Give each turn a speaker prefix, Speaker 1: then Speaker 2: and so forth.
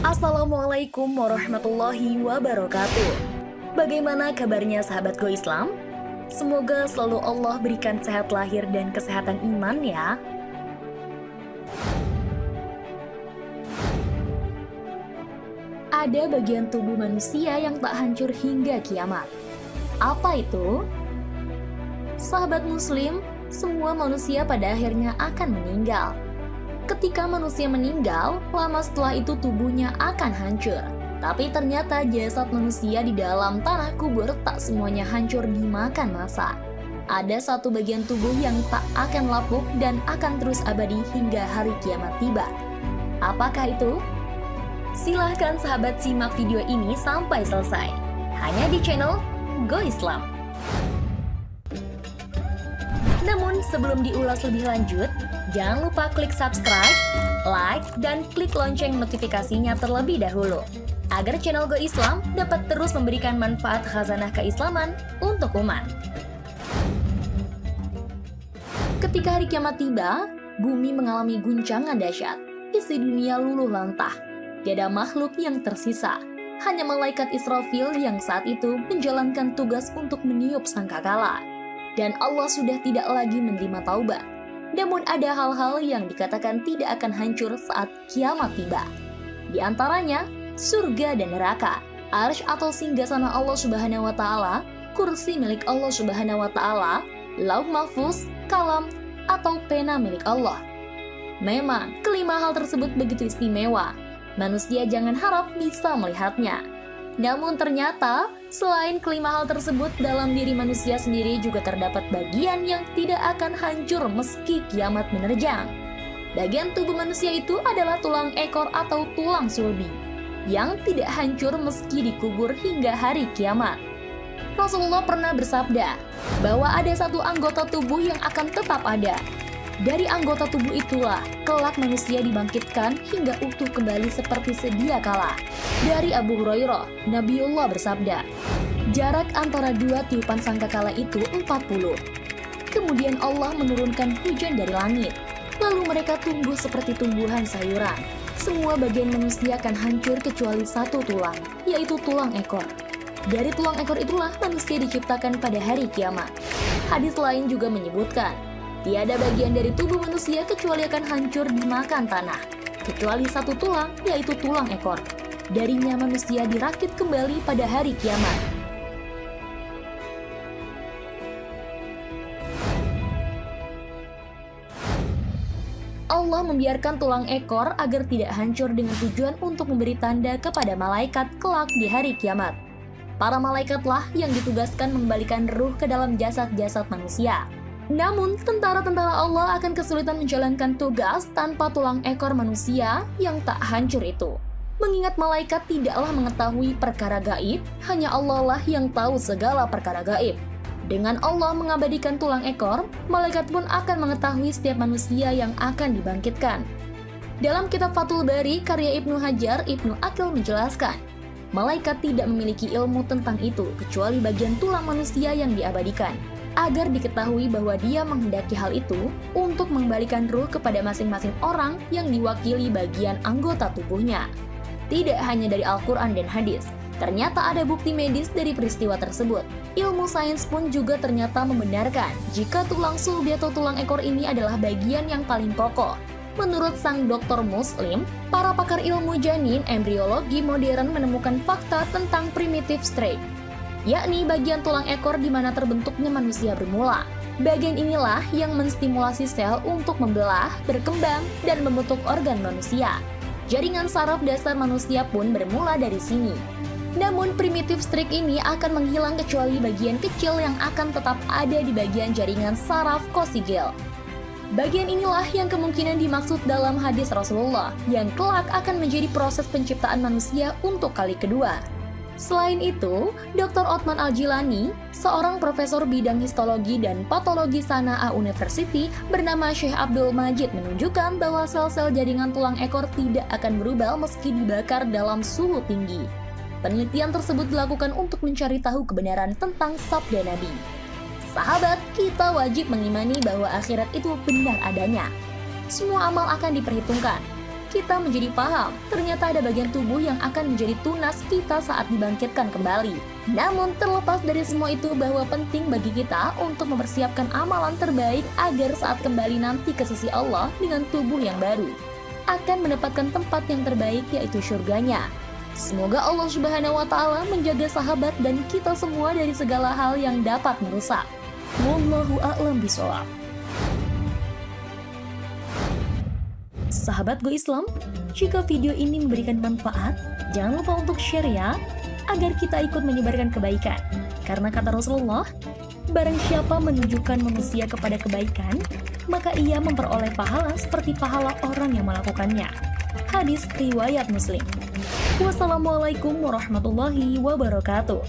Speaker 1: Assalamualaikum warahmatullahi wabarakatuh. Bagaimana kabarnya sahabat Go Islam? Semoga selalu Allah berikan sehat lahir dan kesehatan iman ya. Ada bagian tubuh manusia yang tak hancur hingga kiamat. Apa itu? Sahabat muslim, semua manusia pada akhirnya akan meninggal. Ketika manusia meninggal, lama setelah itu tubuhnya akan hancur. Tapi ternyata jasad manusia di dalam tanah kubur tak semuanya hancur dimakan massa. Ada satu bagian tubuh yang tak akan lapuk dan akan terus abadi hingga hari kiamat tiba. Apakah itu? Silahkan sahabat simak video ini sampai selesai. Hanya di channel Go Islam. Namun sebelum diulas lebih lanjut, jangan lupa klik subscribe, like, dan klik lonceng notifikasinya terlebih dahulu, agar channel Go Islam dapat terus memberikan manfaat khazanah keislaman untuk umat. Ketika hari kiamat tiba, bumi mengalami guncangan dahsyat. Isi dunia luluh lantah. Tiada makhluk yang tersisa. Hanya malaikat Israfil yang saat itu menjalankan tugas untuk meniup sangkakala. Dan Allah sudah tidak lagi menerima taubat. Namun ada hal-hal yang dikatakan tidak akan hancur saat kiamat tiba. Di antaranya, surga dan neraka, arsy atau singgasana Allah Subhanahu wa Ta'ala, kursi milik Allah Subhanahu wa Ta'ala, lauh mahfuz, kalam, atau pena milik Allah. Memang, kelima hal tersebut begitu istimewa. Manusia jangan harap bisa melihatnya. Namun ternyata, selain kelima hal tersebut, dalam diri manusia sendiri juga terdapat bagian yang tidak akan hancur meski kiamat menerjang. Bagian tubuh manusia itu adalah tulang ekor atau tulang sulbi, yang tidak hancur meski dikubur hingga hari kiamat. Rasulullah pernah bersabda bahwa ada satu anggota tubuh yang akan tetap ada. Dari anggota tubuh itulah kelak manusia dibangkitkan hingga utuh kembali seperti sedia kala. Dari Abu Hurairah, Nabiullah bersabda, jarak antara dua tiupan sangkakala itu 40. Kemudian Allah menurunkan hujan dari langit. Lalu mereka tumbuh seperti tumbuhan sayuran. Semua bagian manusia akan hancur kecuali satu tulang, yaitu tulang ekor. Dari tulang ekor itulah manusia diciptakan pada hari kiamat. Hadis lain juga menyebutkan, tiada bagian dari tubuh manusia kecuali akan hancur dimakan tanah, kecuali satu tulang, yaitu tulang ekor. Darinya manusia dirakit kembali pada hari kiamat. Allah membiarkan tulang ekor agar tidak hancur dengan tujuan untuk memberi tanda kepada malaikat kelak di hari kiamat. Para malaikatlah yang ditugaskan mengembalikan ruh ke dalam jasad-jasad manusia. Namun, tentara-tentara Allah akan kesulitan menjalankan tugas tanpa tulang ekor manusia yang tak hancur itu. Mengingat malaikat tidaklah mengetahui perkara gaib, hanya Allah lah yang tahu segala perkara gaib. Dengan Allah mengabadikan tulang ekor, malaikat pun akan mengetahui setiap manusia yang akan dibangkitkan. Dalam kitab Fathul Bari, karya Ibnu Hajar, Ibnu Aqil menjelaskan, malaikat tidak memiliki ilmu tentang itu kecuali bagian tulang manusia yang diabadikan, agar diketahui bahwa dia menghendaki hal itu untuk mengembalikan ruh kepada masing-masing orang yang diwakili bagian anggota tubuhnya. Tidak hanya dari Al-Quran dan hadis, ternyata ada bukti medis dari peristiwa tersebut. Ilmu sains pun juga ternyata membenarkan jika tulang sulbi atau tulang ekor ini adalah bagian yang paling pokok. Menurut sang dokter muslim, para pakar ilmu janin embriologi modern menemukan fakta tentang primitive strike, yakni bagian tulang ekor di mana terbentuknya manusia bermula. Bagian inilah yang menstimulasi sel untuk membelah, berkembang, dan membentuk organ manusia. Jaringan saraf dasar manusia pun bermula dari sini. Namun primitive streak ini akan menghilang kecuali bagian kecil yang akan tetap ada di bagian jaringan saraf kosigel. Bagian inilah yang kemungkinan dimaksud dalam hadis Rasulullah, yang kelak akan menjadi proses penciptaan manusia untuk kali kedua. Selain itu, Dr. Othman Al-Jilani, seorang profesor bidang histologi dan patologi Sanaa University bernama Syekh Abdul Majid menunjukkan bahwa sel-sel jaringan tulang ekor tidak akan berubah meski dibakar dalam suhu tinggi. Penelitian tersebut dilakukan untuk mencari tahu kebenaran tentang sabda Nabi. Sahabat, kita wajib mengimani bahwa akhirat itu benar adanya. Semua amal akan diperhitungkan. kita menjadi paham, ternyata ada bagian tubuh yang akan menjadi tunas kita saat dibangkitkan kembali. Namun terlepas dari semua itu, bahwa penting bagi kita untuk mempersiapkan amalan terbaik agar saat kembali nanti ke sisi Allah dengan tubuh yang baru, akan mendapatkan tempat yang terbaik, yaitu surganya. Semoga Allah Subhanahu wa Ta'ala menjaga sahabat dan kita semua dari segala hal yang dapat merusak. Wallahu a'lam bishawab. Sahabat Go Islam, jika video ini memberikan manfaat, jangan lupa untuk share ya, agar kita ikut menyebarkan kebaikan. Karena kata Rasulullah, barang siapa menunjukkan manusia kepada kebaikan, maka ia memperoleh pahala seperti pahala orang yang melakukannya. Hadis riwayat Muslim. Wassalamualaikum warahmatullahi wabarakatuh.